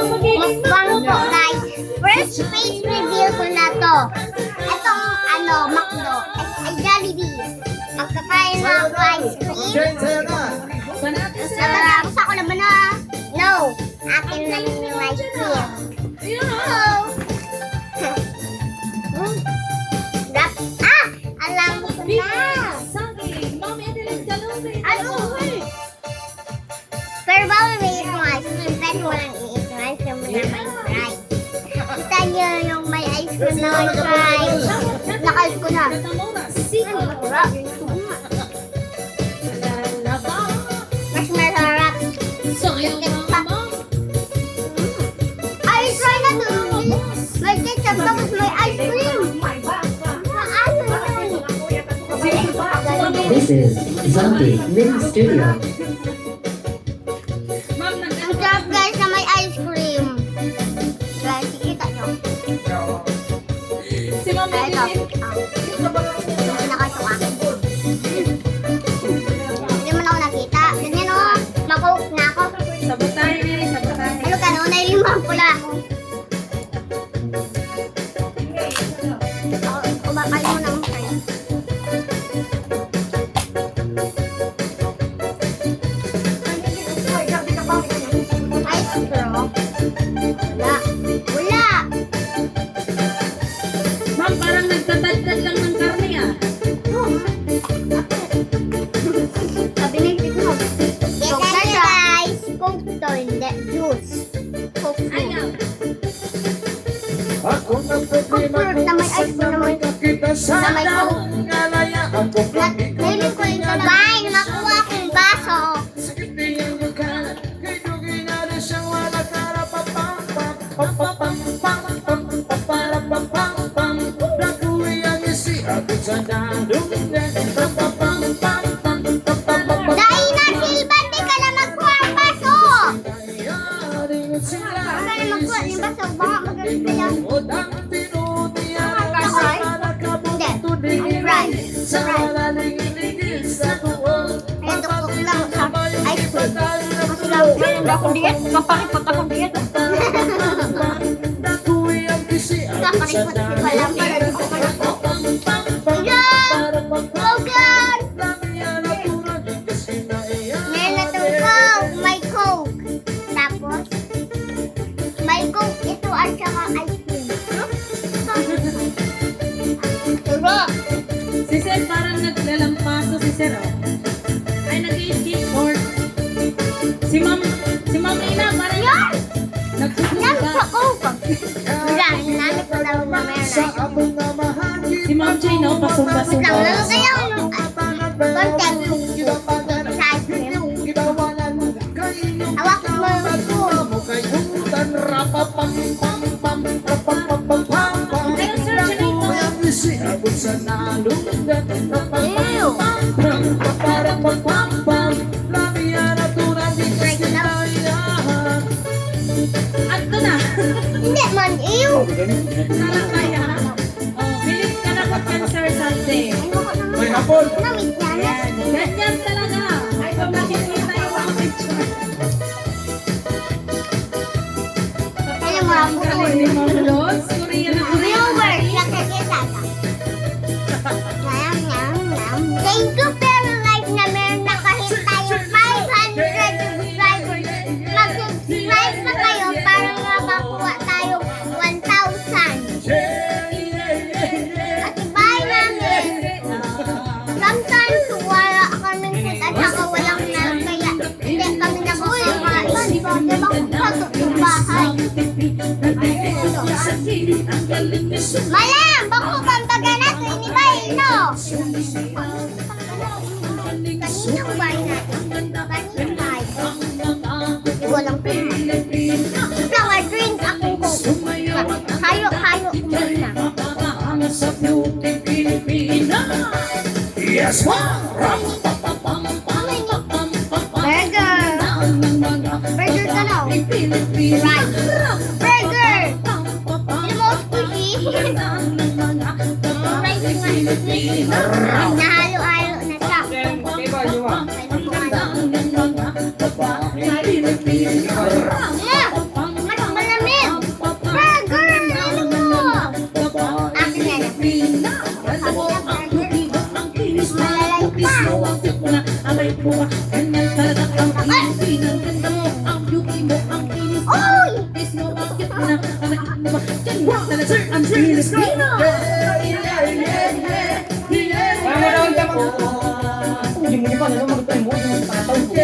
Mukbang po guys. First face reveal ko na to. Itong McDo. Ay, Jollibee. Magkakain na ako ice cream. Natapos ako naman na. No. Akin na yung ice cream. Alam ko na. Ano? Pero bawal may ice cream. Pero walang ice cream na may fries. Kita niyo yung may ice cream na may fries. Nakal ko na. Mas masarap. Ay, try na dun. May ketchup tapos may ice cream. This is Zombie Mini Studio. Ang sarap guys na may ice cream. Guys, kita nyo. Si Mami Ito. Lili. Nakatuwa. Hindi man ako nakita. Ganyan o. Makook na ako. Sabotahe Lili, sabotahe. Ano ka no? Nailimang pula. Kumakal mo ng fries. Ice cream. Wala. Wala. Ma'am, parang nagtatadtad lang ng karne ah. Sabi na yung mo. Coke na guys. Coke to, hindi. Juice. Coke Ayaw. Ako na problema Coke na may ice cream na may kita sa na may coke. kalaya. Ako Nailim ko ito na. Fine, makuha akong baso. sakit tingin mo ka. Kay dugay na rin siyang wala kara pa-pam-pam-pam-pam-pam-pam-pam-pam. Nakuwi ang isi ako sa dadong Dahil na silban, di ka na magkuha ang baso. Huwag ka na magkuha yung baso. Baka magaling ka yan. Hindi. Ang rice. Ayan, tukok lang sa ice cream. Mas lang. Akong diet, kapakipot akong diet. Kakaripot si Palampal. Logan! Meron na itong Coke. May Coke. Tapos, may Coke ito at saka ice cream. Turo! Si Sir parang naglalampaso si Sir oh. Ay, nag-skateboard. Si Ma'am Ina parang Yan! nagsusuga. Yan sa Coke! Wala, hinanap ko daw na meron na ice cream. Si Ma'am Jay no, Wait lang, pasumba-sumba. lalo kaya ako yung content sa ice cream. Hawak mo yung spoon. Ato na. Hindi man, ew! Sarang kaya. Oh, bilis ka na pag cancer Sunday. Ayoko naman. May hapon. Namit yan. Yan, ganyan talaga. Ay, pag nakikita yung mga picture. Alam mo, ang bukol. Lods, Korean na Viewers, nakikita ka. Nyam, nyam, nyam. Thank you, pero like na meron na kahit tayo 500 subscribers. Mag-subscribe pa kayo para makakuha tayo 1,000. At ibay namin. Sometimes wala kaming food at saka walang nan. Kaya hindi kami nakakakain. Diba kung patok yung bahay? Malam! Bako pambaga natin ni Baino! Kaninang bahay natin? Kaninang bahay? Hindi walang pina. Flower drink akong coke. Hayo-hayo muna. Yes, ma'am. Burger! Burger ka na. Rice. Burger! Hindi mo squishy? Rice nga. Nahalo-halo na siya. Ano po nga? mo ba? Ganyan talaga ang Pilipino. Ang ganda mo, ang beauty mo, ang kinis mo. Oy! Kiss mo, ang cute mo na. Ang mo ba? Ganyan talaga ang Pilipino. Tama daw ang tama. Hindi mo pa na magtayo mo yung tataw ko.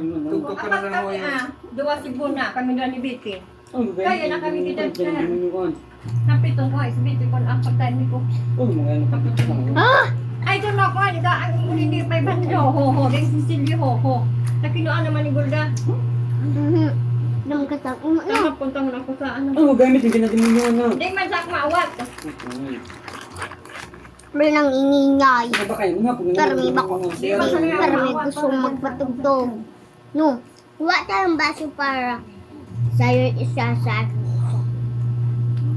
Tugtog ka na lang Kami dua Cebu na, kami na ni Biti. Kaya na kami kita sa pitong ko, sa Biti ko ang pagtayin ko. Ah! Ay, ito na ko, ang hindi pa ibang ho, din si Silvio ho. Nakinuan naman ni Gulda. Nung katang imo na. Kaya punta mo na ko sa ano. Ano gamit yung ginagawa mo na? Hindi man sa maawat. Pero nang ingingay. Ano ba kayo? Mga pag Karami ba ko? Karami gusto magpatugtog. No. Huwag tayong baso para sa'yo isa sa akin.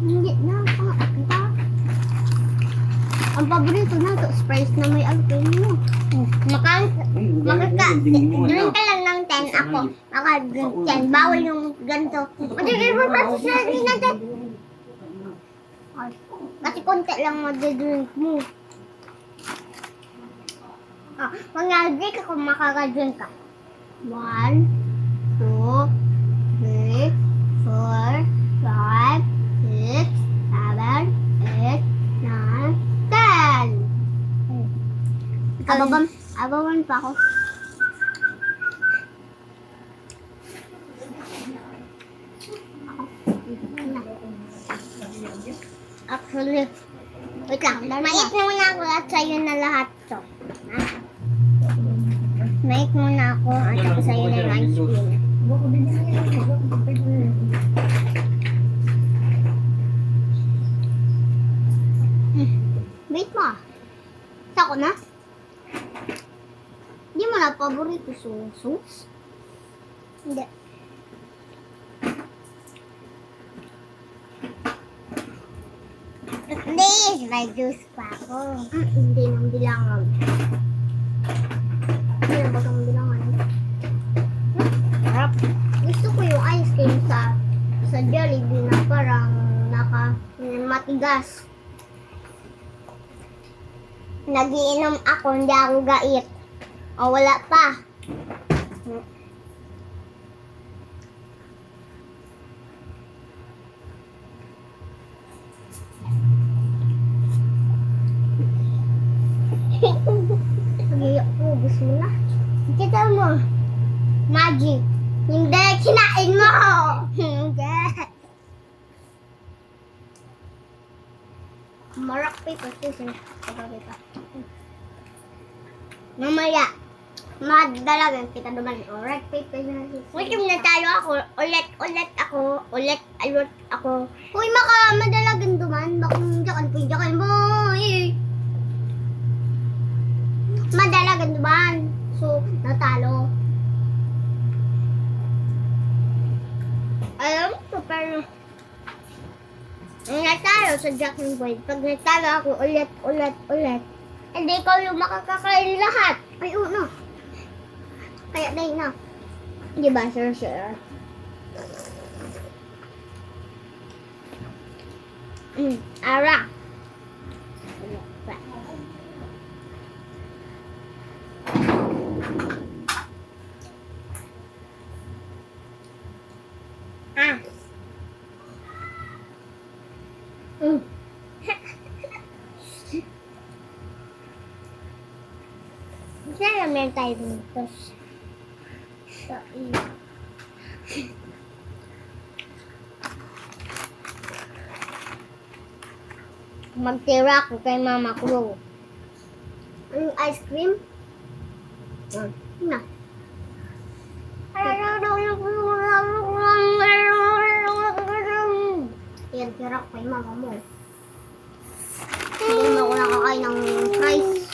Hindi na. Kita. Ang paborito na ito, Sprite na may alpino. Drink ka lang ng 10 ako. Maka-drink 10. Bawal yung ganito. Magiging mo pa sa sarili natin. Kasi konti lang mag-drink mo. Mag-drink ako, makaka-drink ka. 1, 2, 3, 4, 5, 6, 7, 8, 9, 10. Ababan pa ako. Actually, wait lang. Mait muna ako at sa'yo na lahat to. Mait muna ako at saka sa'yo na yung ice cream. Wait mo. Sa ko na? Hindi mo na paborito sauce? Hindi. Please, may juice pa ako. Hindi nang bilangan. Hindi na ba itong bilangan? Sarap. Gusto ko yung ice cream sa Jollibee na parang matigas. Nagiinom ako, hindi ako gait. O wala pa. Sige, ubus mo na. Kita mo. Magic. Hindi, kinain mo. Hindi. Rock, paper, scissors. Mamaya. Madalagan kita naman. Rock, paper, scissors. Wait, yung natalo ako. Ulit ako. Uy, madalagan duman. Bakang diyan mo. Madalagan duman. So, natalo. Alam ko, pero natalo sa Jack and Boyd. Pag natalo ako ulit, hindi ko yung makakakain lahat. Ay, no. Kaya dahil na. Di ba, sir? Ara. Sana meron tayo dito. So, magtira ako kay Mama Crow. Ang ice cream? Na. Tira ko kay Mama mo. Hindi mo ako nakakain ng fries.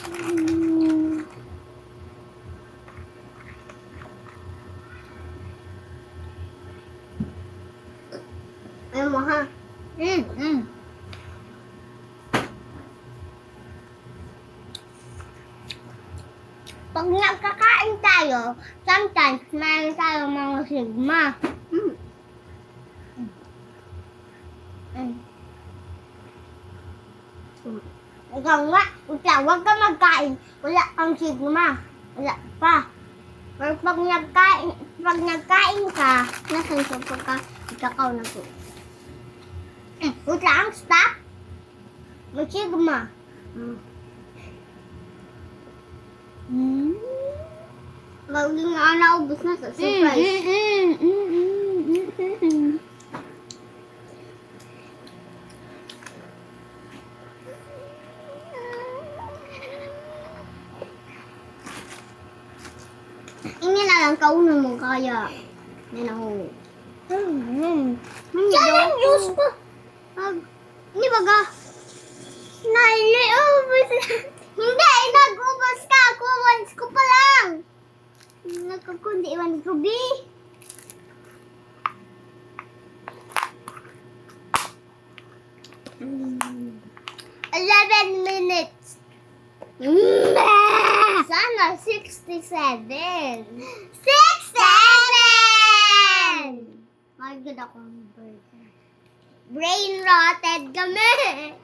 Ayaw mo ha? Pag nagkakain tayo, sometimes mayroon tayong mga sigma. Ikaw nga, huwag ka magkain. Wala kang sigma. Wala pa. Pero pag nagkain ka, nasan siya pagka ikakaw na po. Wait lang, stop. May sigma. Maging nga naubos na sa surprise. Ini na lang kauna mo kaya. Yan ako. Yan juice pa. Hindi ba ga? Naili-ubos na. Hindi, nag-ubos ka. Ako, once ko pa lang. Nagkakundi, once ko, B. 11 minutes. Sana 67. 67! Ay, good akong burger. Brain rotted kami.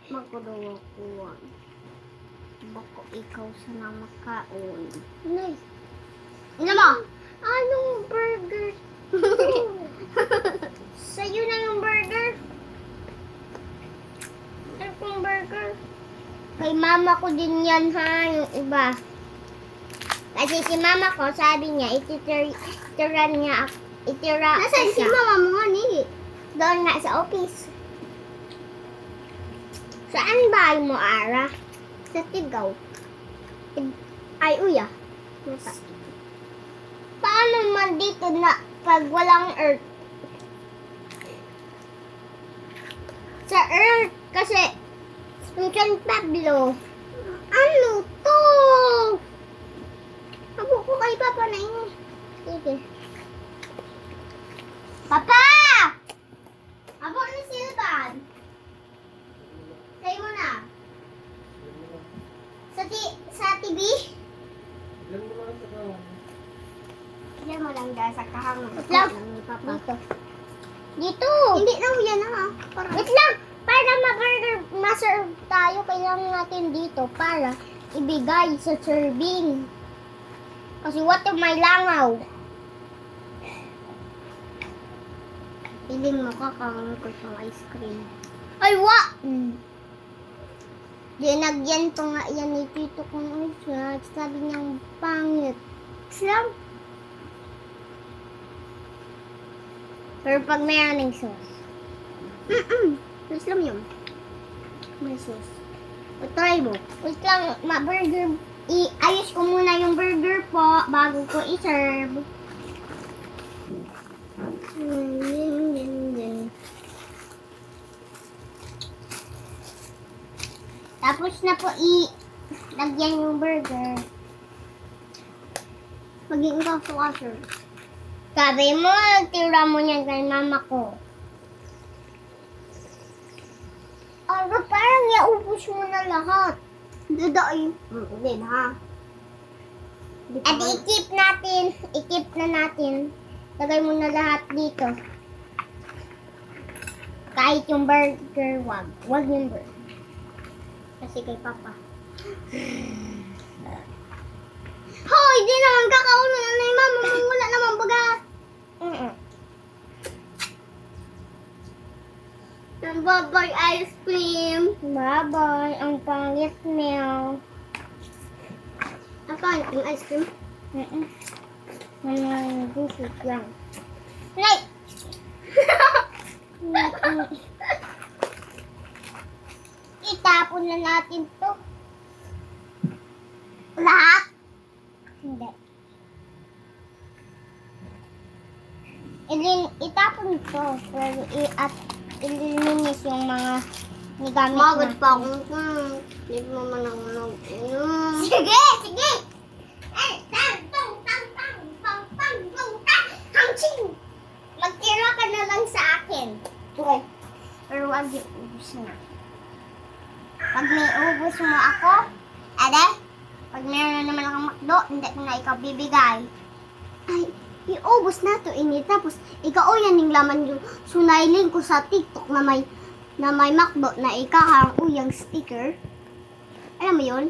Magkudaw ako. Bako ikaw sana makaon. Nice. Ano mo? Anong burger? Sa'yo na yung burger. Ano pong burger? Kay mama ko din yan ha, yung iba. Kasi si mama ko, sabi niya, itira niya ako. Nasaan si mama mo nga ni? Doon nga sa office. Saan bahay mo, Ara? Sa Tigaw. Ay, uya. Paano man dito na pag walang earth? Sa earth, kasi yung San Pablo. Ano to? Abo ko kay Papa na ini. Sige. Papa! Abo ni Silvan. Say mo na. Sa TV? Yan mo lang dahil sa kahang. Lang. Dito. Dito. Hindi na yan ha. Wait lang. Para ma-serve tayo, kailangan natin dito para ibigay sa serving. Kasi what if may langaw? Piling mo kakawin ko sa ice cream. Ay, wa! Dinagyan to nga yan ni Tito kong ice cream. Sabi niyang pangit. Islam. Pero pag mayroon ng sauce. Islam yun. May sauce. O try mo. Wait lang, burger. Ayos ko muna yung burger po bago ko i-serve. Tapos na po lagyan yung burger. Maging kaswasher. Sabi mo, tira mo niyan kay mama ko. Ano, parang yaubos mo na lahat. Dadaay. Hindi na. At i-keep na natin. Lagay mo na lahat dito. Kahit yung burger, wag. Wag yung burger. Kasi kay Papa. Hoy, di naman kakaunan na ni Mama. Wala naman baga. Bye-bye ice cream. Bye-bye. Ang pangit meow. Ang pangit yung ice cream? Ang gusit lang. Right! Itapon na natin to. Lahat? Hindi. Itapon to. Pero at ililinis yung mga nigamit na. Magod pa akong hindi mo man ako mag-inom. Sige! Sige! Magtira ka na lang sa akin. Okay. Pero wag yung ubus na. Pag may ubus mo ako, pag meron na naman akong makdo, hindi ko na ikaw bibigay. Ay, iubos na to ini. Tapos, ikaw yan yung laman yung sunailing ko sa TikTok na may na may McDo na ikahang uyang sticker. Alam mo yun?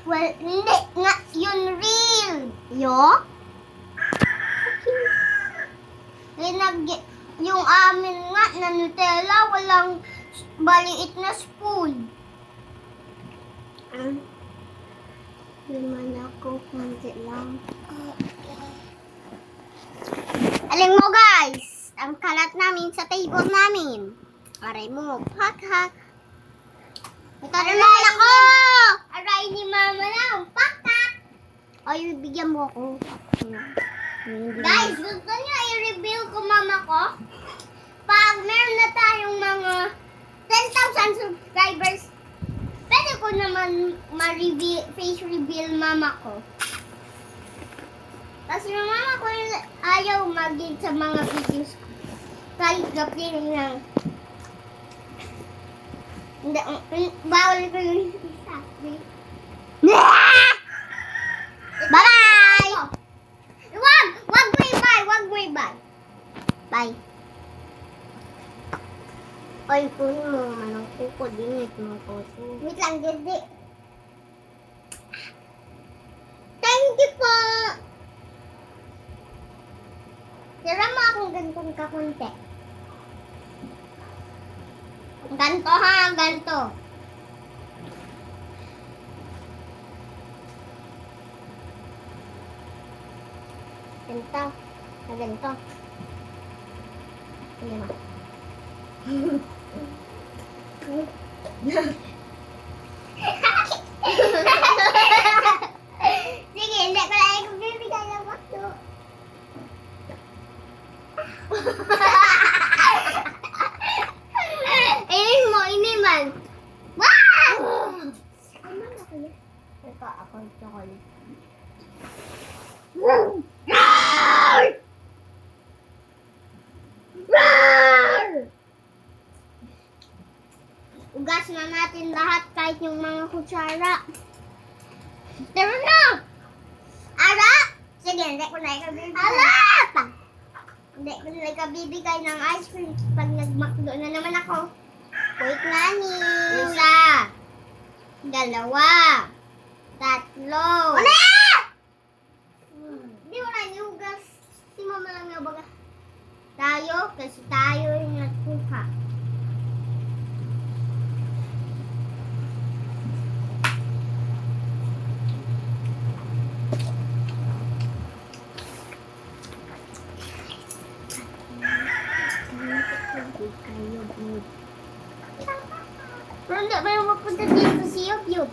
Well, hindi nga yun real. Yo? Yung amin nga na Nutella, walang maliit na spoon. Naman ako, konti lang. Aling mo guys, ang kalat namin sa table namin. Aray mo, hak. Ito naman ako! Aray ni mama lang, pakak! Ay, bigyan mo ako. Guys, gusto niyo i-reveal ko mama ko? Pag meron na tayong mga 10,000 subscribers, pwede ko naman face reveal mama ko. Kasi yung mama ko ayaw mag-in sa mga videos ko. Kahit gapirin lang. Hindi, bawal ko yung isa. Bye-bye! Wag mo i-bye. Bye. Ay, puno mo naman ang kuko din ito mga kuko. Wait lang, Dede. Thank you po! Tira mo akong ganitong kakunti. Ganto ha, ganto. Ganto. Ganto. Ayan o. Sige, hindi ko lang ibibigay ng bakto. Iniman. Wow! Ano na kaya? Ito, ako yung chocolate. Ugas na natin lahat kahit yung mga kutsara. Tara na! Ara! Sige, hindi ko na ikabibigay. Ala! Hindi ko na ikabibigay ng ice cream pag nag-McDo na naman ako. Wait nga ni. Isa. Dalawa. Tatlo. Wala! Hindi mo na inugas. Si mama lang yung baga. Tayo, kasi tayo yung nagkuha. Pero hindi ba yung mapunta dito si Yob Yob?